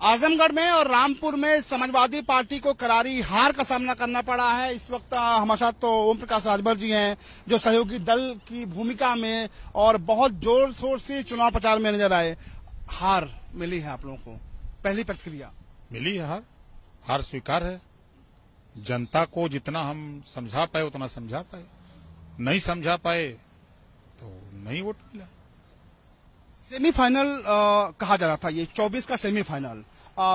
आजमगढ़ में और रामपुर में समाजवादी पार्टी को करारी हार का सामना करना पड़ा है। इस वक्त हमारे साथ तो ओम प्रकाश राजभर जी हैं, जो सहयोगी दल की भूमिका में और बहुत जोर शोर से चुनाव प्रचार में नजर आए। हार मिली है आप लोगों को, पहली प्रतिक्रिया? मिली है हार स्वीकार है। जनता को जितना हम समझा पाए उतना समझा पाए, नहीं समझा पाए तो नहीं वोट मिला। सेमीफाइनल कहा जा रहा था, ये 24 का सेमीफाइनल,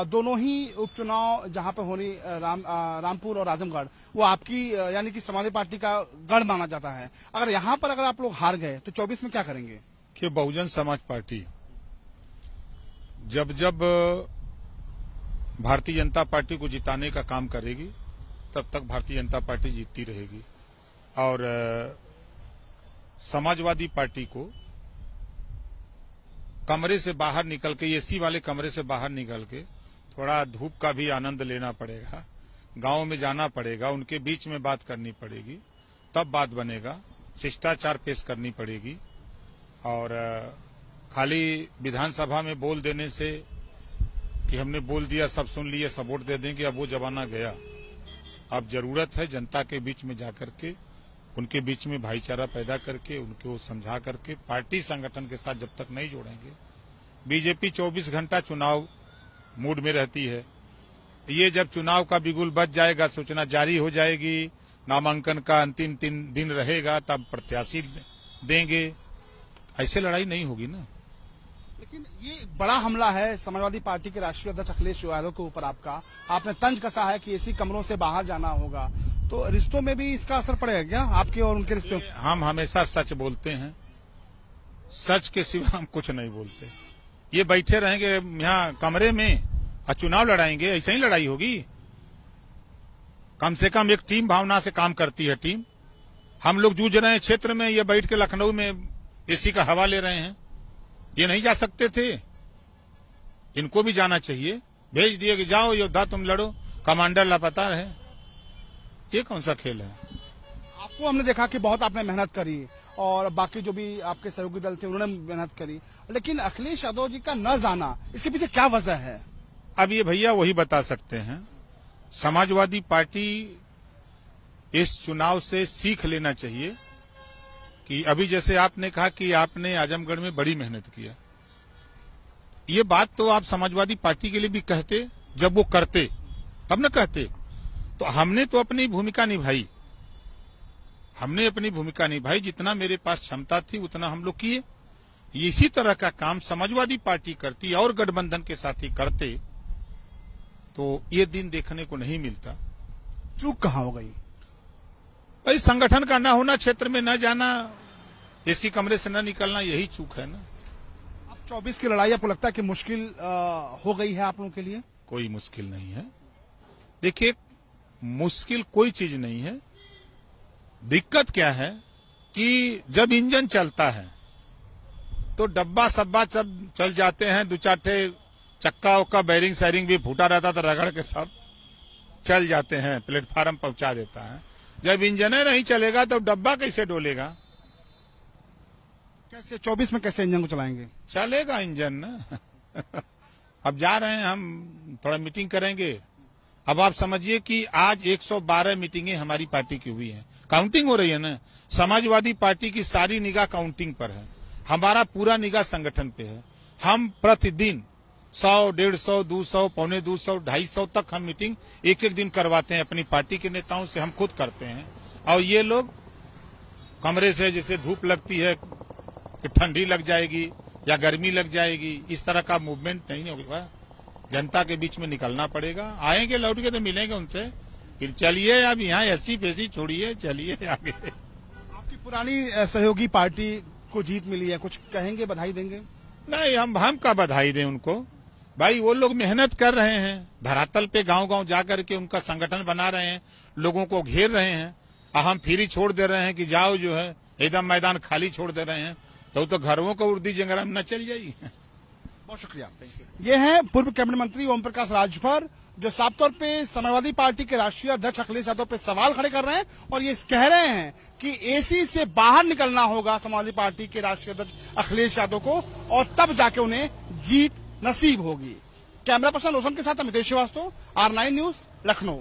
दोनों ही उपचुनाव जहां पे होनी रामपुर और आजमगढ़, वो आपकी यानी कि समाजवादी पार्टी का गढ़ माना जाता है। अगर यहाँ पर अगर आप लोग हार गए तो 24 में क्या करेंगे? कि बहुजन समाज पार्टी जब जब भारतीय जनता पार्टी को जिताने का काम करेगी तब तक भारतीय जनता पार्टी जीतती रहेगी। और समाजवादी पार्टी को कमरे से बाहर निकल के, एसी वाले कमरे से बाहर निकल के थोड़ा धूप का भी आनंद लेना पड़ेगा, गांव में जाना पड़ेगा, उनके बीच में बात करनी पड़ेगी, तब बात बनेगा। शिष्टाचार पेश करनी पड़ेगी। और खाली विधानसभा में बोल देने से कि हमने बोल दिया, सब सुन लिए, सब वोट दे देंगे, अब वो जमाना गया। अब जरूरत है जनता के बीच में जाकर के, उनके बीच में भाईचारा पैदा करके, उनको समझा करके, पार्टी संगठन के साथ जब तक नहीं जोड़ेंगे। बीजेपी 24 घंटा चुनाव मूड में रहती है। ये जब चुनाव का बिगुल बज जाएगा, सूचना जारी हो जाएगी, नामांकन का अंतिम दिन रहेगा, तब प्रत्याशी देंगे। ऐसे लड़ाई नहीं होगी ना। लेकिन ये बड़ा हमला है समाजवादी पार्टी के राष्ट्रीय अध्यक्ष अखिलेश यादव के ऊपर आपका। आपने तंज कसा है कि इसी कमरों से बाहर जाना होगा, तो रिश्तों में भी इसका असर पड़ेगा क्या, आपके और उनके रिश्तों? हम हमेशा सच बोलते हैं, सच के सिवा हम कुछ नहीं बोलते। ये बैठे रहेंगे यहाँ कमरे में और चुनाव लड़ाएंगे, ऐसे ही लड़ाई होगी? कम से कम एक टीम भावना से काम करती है टीम। हम लोग जूझ रहे हैं क्षेत्र में, ये बैठ के लखनऊ में एसी का हवा ले रहे हैं। ये नहीं जा सकते थे? इनको भी जाना चाहिए। भेज दिए कि जाओ योद्धा तुम लड़ो, कमांडर लापता रहे। ये कौन सा खेल है? आपको हमने देखा कि बहुत आपने मेहनत करी और बाकी जो भी आपके सहयोगी दल थे उन्होंने मेहनत करी, लेकिन अखिलेश यादव जी का न जाना, इसके पीछे क्या वजह है? अब ये भैया वही बता सकते हैं। समाजवादी पार्टी इस चुनाव से सीख लेना चाहिए कि अभी जैसे आपने कहा कि आपने आजमगढ़ में बड़ी मेहनत किया, ये बात तो आप समाजवादी पार्टी के लिए भी कहते, जब वो करते तब न कहते। तो हमने तो अपनी भूमिका निभाई, हमने अपनी भूमिका निभाई, जितना मेरे पास क्षमता थी उतना हम लोग किए। इसी तरह का काम समाजवादी पार्टी करती और गठबंधन के साथ ही करते तो ये दिन देखने को नहीं मिलता। चूक कहाँ हो गई? भाई संगठन का न होना, क्षेत्र में न जाना, एसी कमरे से न निकलना, यही चूक है ना। अब 24 की लड़ाई आपको लगता है कि मुश्किल हो गई है आप लोगों के लिए? कोई मुश्किल नहीं है। देखिए, मुश्किल कोई चीज नहीं है। दिक्कत क्या है कि जब इंजन चलता है तो डब्बा सब्बा सब चल जाते हैं, दो चार चक्का उक्का बैरिंग सैरिंग भी फूटा रहता था, रगड़ के सब चल जाते हैं, प्लेटफार्म पहुंचा देता है। जब इंजन नहीं चलेगा तो डब्बा कैसे डोलेगा? कैसे 24 में कैसे इंजन को चलाएंगे? चलेगा इंजन ना। अब जा रहे हैं हम, थोड़ा मीटिंग करेंगे। अब आप समझिए कि आज 112 मीटिंगें हमारी पार्टी की हुई हैं। काउंटिंग हो रही है ना। समाजवादी पार्टी की सारी निगाह काउंटिंग पर है, हमारा पूरा निगाह संगठन पे है। हम प्रतिदिन 100, 150, 200, पौने 200, 250 तक हम मीटिंग एक एक दिन करवाते हैं अपनी पार्टी के नेताओं से, हम खुद करते हैं। और ये लोग कमरे से जैसे धूप लगती है कि ठंडी लग जाएगी या गर्मी लग जाएगी, इस तरह का मूवमेंट नहीं होगा। जनता के बीच में निकलना पड़ेगा। आएंगे लौट के तो मिलेंगे उनसे, फिर चलिए अब यहाँ ऐसी पैसी छोड़िए, चलिए आगे। आपकी पुरानी सहयोगी पार्टी को जीत मिली है, कुछ कहेंगे, बधाई देंगे? नहीं, हम का बधाई दें उनको? भाई वो लोग मेहनत कर रहे हैं, धरातल पे गांव गांव जाकर के उनका संगठन बना रहे हैं, लोगों को घेर रहे हैं। हम फ्री छोड़ दे रहे हैं कि जाओ, जो है एकदम मैदान खाली छोड़ दे रहे हैं, तो घरों को उर्दी जंगल में न चल जाइए। बहुत शुक्रिया। ये हैं पूर्व कैबिनेट मंत्री ओम प्रकाश राजभर, जो साफ तौर पे समाजवादी पार्टी के राष्ट्रीय अध्यक्ष अखिलेश यादव पे सवाल खड़े कर रहे हैं और ये कह रहे हैं कि एसी से बाहर निकलना होगा समाजवादी पार्टी के राष्ट्रीय अध्यक्ष अखिलेश यादव को, और तब जाके उन्हें जीत नसीब होगी। कैमरा पर्सन रोशन के साथ अमितेश श्रीवास्तव, R9 न्यूज, लखनऊ।